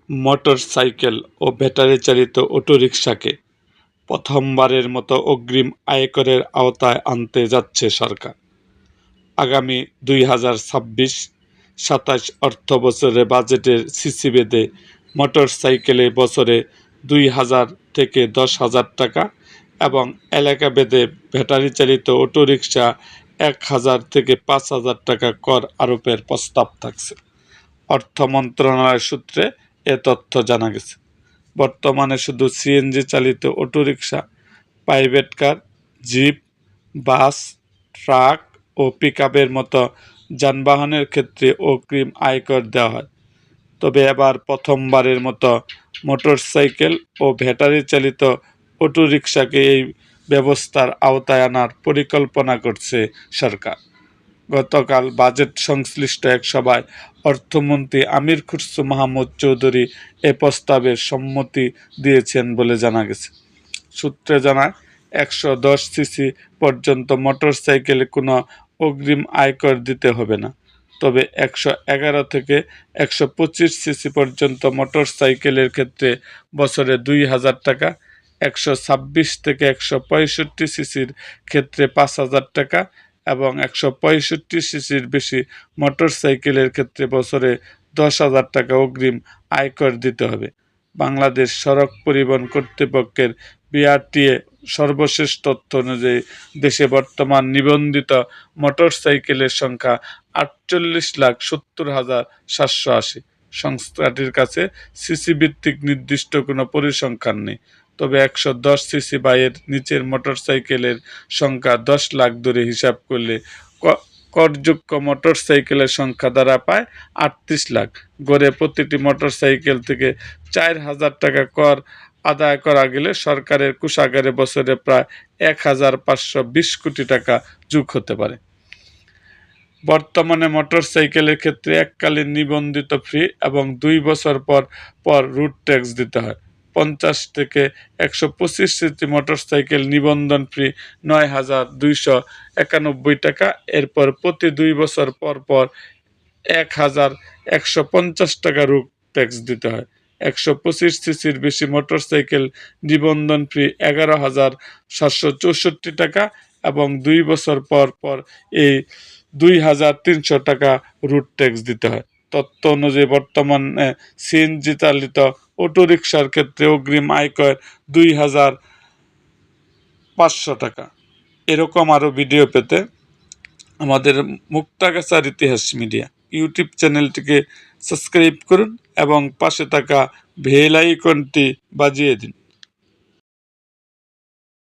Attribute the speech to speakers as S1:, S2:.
S1: Motorcycle ও battery চালিত অটোরিকশাকে প্রথমবারের মতো অগ্রিম আয়করের আওতায় আনতে যাচ্ছে সরকার। আগামী 2026-27 অর্থবছরে বাজেটের সিসি বেঁধে মোটরসাইকেলে বছরে 2,000 থেকে 10,000 টাকা এবং এলাকা ভেদে ব্যাটারি চালিত অটোরিকশা 1,000 থেকে 5,000 টাকা কর আরোপের প্রস্তাব থাকছে। অর্থ মন্ত্রণালয় সূত্রে এ তথ্য জানা গেছে। বর্তমানে শুধু সিএনজি চালিত অটোরিকশা, প্রাইভেট কার, জিপ, বাস, ট্রাক ও পিকআপের মতো যানবাহনের ক্ষেত্রে অগ্রিম আয়কর দেওয়া হয়। তবে এবার প্রথমবারের মতো মোটরসাইকেল ও ব্যাটারি চালিত অটোরিকশাকে এই ব্যবস্থার আওতায় আনার পরিকল্পনা করছে সরকার। গতকাল বাজেট সংশ্লিষ্ট এক সভায় অর্থমন্ত্রী আমির খুরশু মাহমুদ চৌধুরী এ প্রস্তাবের সম্মতি দিয়েছেন বলে জানা গেছে। সূত্রে জানায়, 110 সিসি পর্যন্ত মোটরসাইকেলে কোনো অগ্রিম আয়কর দিতে হবে না। তবে 111 থেকে 125 সিসি পর্যন্ত মোটরসাইকেলের ক্ষেত্রে বছরে 2,000 টাকা, 126 থেকে 165 সিসির ক্ষেত্রে 5,000 টাকা এবং 165 সিসির বেশি মোটরসাইকেলের ক্ষেত্রে বছরে 10,000 টাকা অগ্রিম আয়কর দিতে হবে। বাংলাদেশ সড়ক পরিবহন কর্তৃপক্ষের বিআরটিএ সর্বশেষ তথ্য অনুযায়ী দেশে বর্তমান নিবন্ধিত মোটরসাইকেলের সংখ্যা 48,70,780। সংস্থাটির কাছে সিসি ভিত্তিক নির্দিষ্ট কোনো পরিসংখ্যান নেই। তবে 110 সিসি বা এর নিচের মোটরসাইকেলের সংখ্যা 10 লাখ ধরে হিসাব করলে করযোগ্য মোটরসাইকেলের সংখ্যা দ্বারা পায় 38 লাখ। গড়ে প্রতিটি মোটরসাইকেল থেকে 4,000 টাকা কর আদায় করা গেলে সরকারের কোষাগারে বছরে প্রায় 1,520 কোটি টাকা যোগ হতে পারে। বর্তমানে মোটরসাইকেলের ক্ষেত্রে এককালীন নিবন্ধিত ফি এবং 2 বছর পর পর রুট ট্যাক্স দিতে হয়। 50 থেকে 125 সিসি মোটরসাইকেল নিবন্ধন ফি 9,291 টাকা। এরপর প্রতি 2 বছর পর পর 1,150 টাকা রুট ট্যাক্স দিতে হয়। 125 সিসির বেশি মোটরসাইকেল নিবন্ধন ফি 11,764 টাকা এবং 2 বছর পর পর এই 2,300 টাকা রুট ট্যাক্স দিতে হয়। তথ্য অনুযায়ী বর্তমানে সিএনজি চালিত অটোরিকশার ক্ষেত্রে অগ্রিম আয়কর 2,500 টাকা। এরকম আরও ভিডিও পেতে আমাদের মুক্তাগাছার ইতিহাস মিডিয়া ইউটিউব চ্যানেলটিকে সাবস্ক্রাইব করুন এবং পাশে থাকা বেল আইকনটি বাজিয়ে দিন।